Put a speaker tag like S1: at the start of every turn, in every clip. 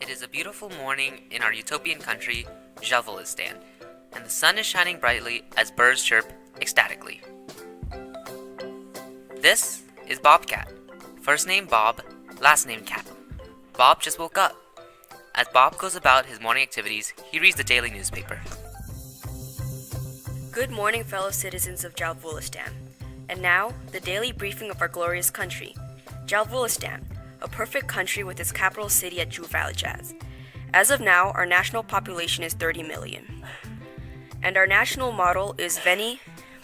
S1: It is a beautiful morning in our utopian country, Jalvolistan, and the sun is shining brightly as birds chirp ecstatically. This is Bobcat. First name Bob, last name Cat. Bob just woke up. As Bob goes about his morning activities, he reads the daily newspaper.
S2: Good morning, fellow citizens of Jalvolistan. And now, the daily briefing of our glorious country. Jalvolistan, a perfect country with its capital city at Juvalijaz. As of now, our national population is 30 million. And our national motto is Veni,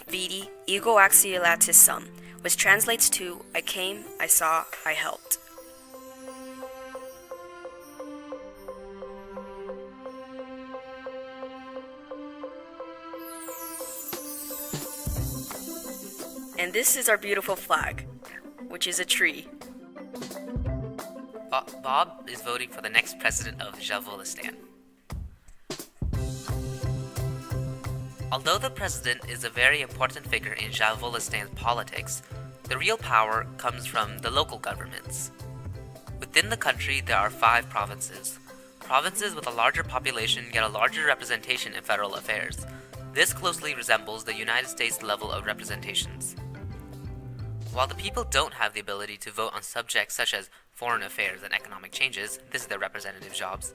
S2: Vidi, Ego Axiolatis Sum, which translates to I came, I saw, I helped. And this is our beautiful flag, which is a tree.
S1: Bob is voting for the next president of Jalvolistan. Although the president is a very important figure in Jalvolistan's politics, the real power comes from the local governments. Within the country, there are 5 provinces. Provinces with a larger population get a larger representation in federal affairs. This closely resembles the United States level of representations. While the people don't have the ability to vote on subjects such as foreign affairs and economic changes, this is their representative jobs,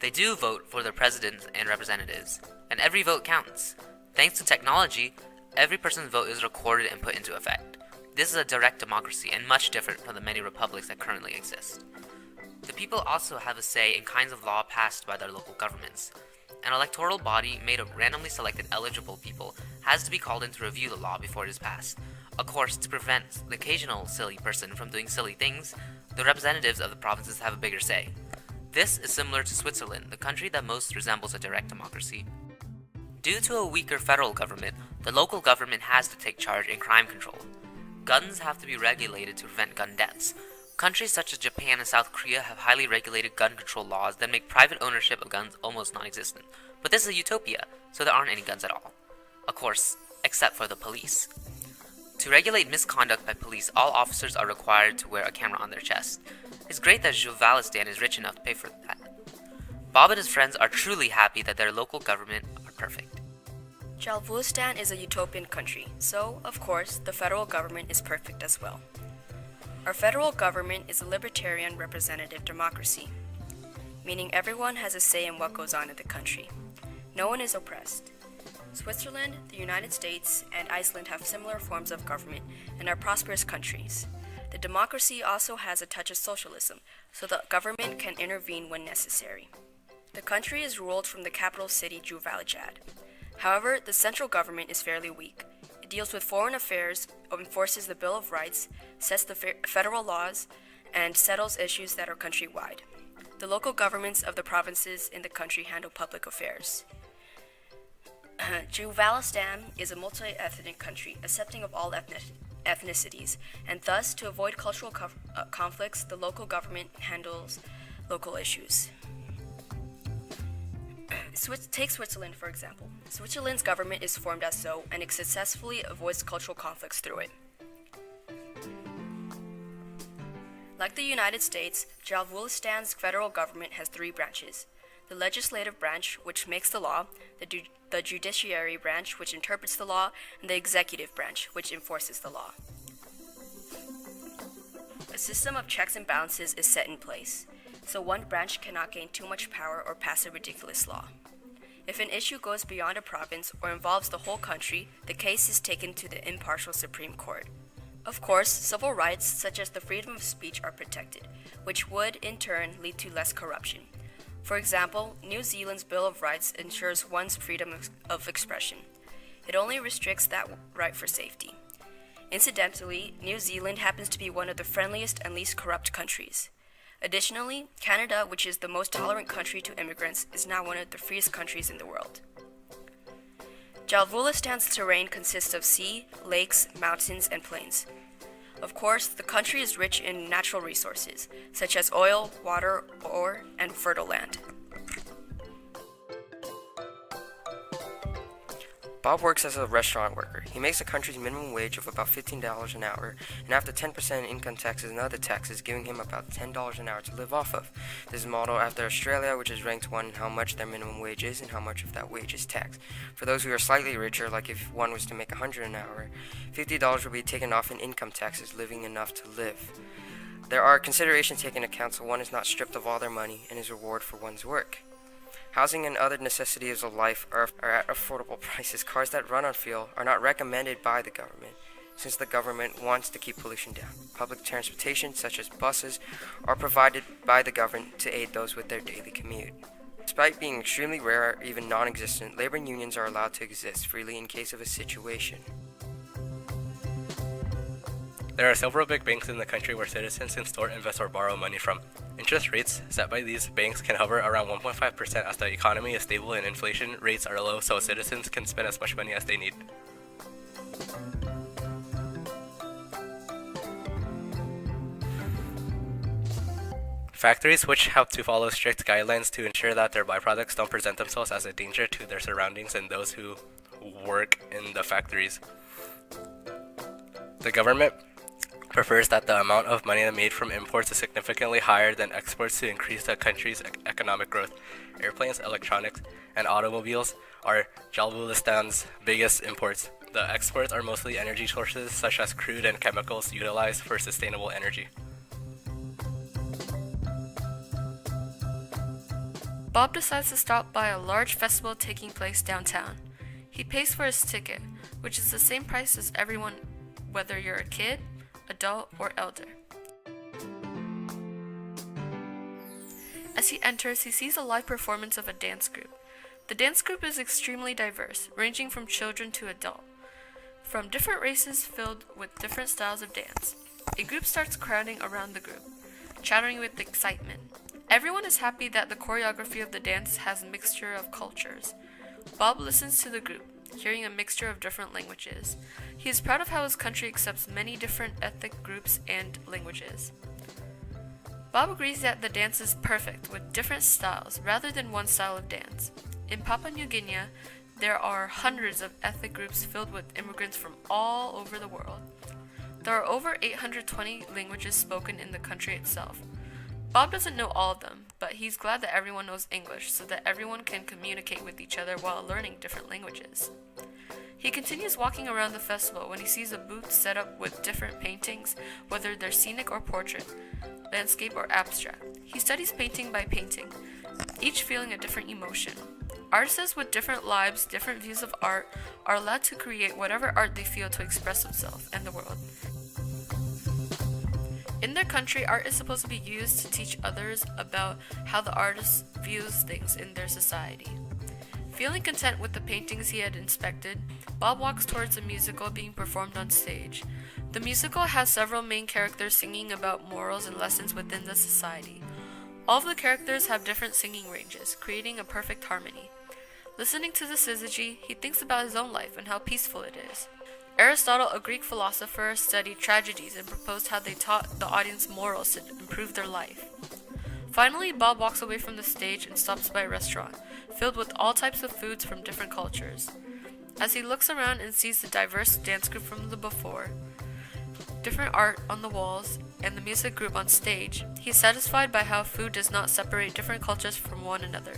S1: they do vote for their presidents and representatives, and every vote counts. Thanks to technology, every person's vote is recorded and put into effect. This is a direct democracy and much different from the many republics that currently exist. The people also have a say in kinds of law passed by their local governments. An electoral body made of randomly selected eligible people has to be called in to review the law before it is passed. Of course, to prevent the occasional silly person from doing silly things, the representatives of the provinces have a bigger say. This is similar to Switzerland, the country that most resembles a direct democracy. Due to a weaker federal government, the local government has to take charge in crime control. Guns have to be regulated to prevent gun deaths. Countries such as Japan and South Korea have highly regulated gun control laws that make private ownership of guns almost non-existent. But this is a utopia, so there aren't any guns at all. Of course, except for the police. To regulate misconduct by police, all officers are required to wear a camera on their chest. It's great that Juvalistan is rich enough to pay for that. Bob and his friends are truly happy that their local government are perfect.
S2: Jalvolistan is a utopian country, so, of course, the federal government is perfect as well. Our federal government is a libertarian representative democracy, meaning everyone has a say in what goes on in the country. No one is oppressed. Switzerland, the United States, and Iceland have similar forms of government and are prosperous countries. The democracy also has a touch of socialism, so the government can intervene when necessary. The country is ruled from the capital city, Juvalijad. However, the central government is fairly weak. It deals with foreign affairs, enforces the Bill of Rights, sets the federal laws, and settles issues that are countrywide. The local governments of the provinces in the country handle public affairs. Juvalistan is a multi-ethnic country, accepting of all ethnicities, and thus, to avoid cultural conflicts, the local government handles local issues. Take Switzerland, for example. Switzerland's government is formed as so, and it successfully avoids cultural conflicts through it. Like the United States, Jalvolistan's federal government has 3 branches. The legislative branch, which makes the law, the judiciary branch, which interprets the law, and the executive branch, which enforces the law. A system of checks and balances is set in place, so one branch cannot gain too much power or pass a ridiculous law. If an issue goes beyond a province or involves the whole country, the case is taken to the impartial Supreme Court. Of course, civil rights, such as the freedom of speech, are protected, which would, in turn, lead to less corruption. For example, New Zealand's Bill of Rights ensures one's freedom of expression. It only restricts that right for safety. Incidentally, New Zealand happens to be one of the friendliest and least corrupt countries. Additionally, Canada, which is the most tolerant country to immigrants, is now one of the freest countries in the world. Jalvolistan's terrain consists of sea, lakes, mountains, and plains. Of course, the country is rich in natural resources, such as oil, water, ore, and fertile land.
S3: Bob works as a restaurant worker. He makes the country's minimum wage of about $15 an hour, and after 10% income taxes and other taxes, giving him about $10 an hour to live off of. This is modeled after Australia, which is ranked 1 in how much their minimum wage is and how much of that wage is taxed. For those who are slightly richer, like if one was to make $100 an hour, $50 would be taken off in income taxes, living enough to live. There are considerations taken into account so one is not stripped of all their money and is rewarded for one's work. Housing and other necessities of life are at affordable prices. Cars that run on fuel are not recommended by the government, since the government wants to keep pollution down. Public transportation, such as buses, are provided by the government to aid those with their daily commute. Despite being extremely rare or even non-existent, labor unions are allowed to exist freely in case of a situation.
S4: There are several big banks in the country where citizens can store, invest, or borrow money from. Interest rates set by these banks can hover around 1.5% as the economy is stable and inflation rates are low, so citizens can spend as much money as they need. Factories which have to follow strict guidelines to ensure that their byproducts don't present themselves as a danger to their surroundings and those who work in the factories. The government prefers that the amount of money made from imports is significantly higher than exports to increase the country's economic growth. Airplanes, electronics, and automobiles are Jalbulistan's biggest imports. The exports are mostly energy sources such as crude and chemicals utilized for sustainable energy.
S5: Bob decides to stop by a large festival taking place downtown. He pays for his ticket, which is the same price as everyone, whether you're a kid, adult, or elder. As he enters, he sees a live performance of a dance group. The dance group is extremely diverse, ranging from children to adult, from different races filled with different styles of dance. A group starts crowding around the group, chattering with excitement. Everyone is happy that the choreography of the dance has a mixture of cultures. Bob listens to the group, hearing a mixture of different languages. He is proud of how his country accepts many different ethnic groups and languages. Bob agrees that the dance is perfect with different styles rather than one style of dance. In Papua New Guinea, there are hundreds of ethnic groups filled with immigrants from all over the world. There are over 820 languages spoken in the country itself. Bob doesn't know all of them, but he's glad that everyone knows English so that everyone can communicate with each other while learning different languages. He continues walking around the festival when he sees a booth set up with different paintings, whether they're scenic or portrait, landscape or abstract. He studies painting by painting, each feeling a different emotion. Artists with different lives, different views of art, are allowed to create whatever art they feel to express themselves and the world. In their country, art is supposed to be used to teach others about how the artist views things in their society. Feeling content with the paintings he had inspected, Bob walks towards a musical being performed on stage. The musical has several main characters singing about morals and lessons within the society. All of the characters have different singing ranges, creating a perfect harmony. Listening to the syzygy, he thinks about his own life and how peaceful it is. Aristotle, a Greek philosopher, studied tragedies and proposed how they taught the audience morals to improve their life. Finally, Bob walks away from the stage and stops by a restaurant, filled with all types of foods from different cultures. As he looks around and sees the diverse dance group from the before, different art on the walls, and the music group on stage, he is satisfied by how food does not separate different cultures from one another.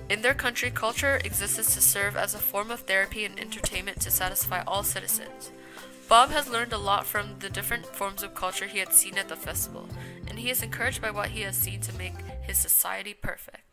S5: In their country, culture exists to serve as a form of therapy and entertainment to satisfy all citizens. Bob has learned a lot from the different forms of culture he had seen at the festival, and he is encouraged by what he has seen to make his society perfect.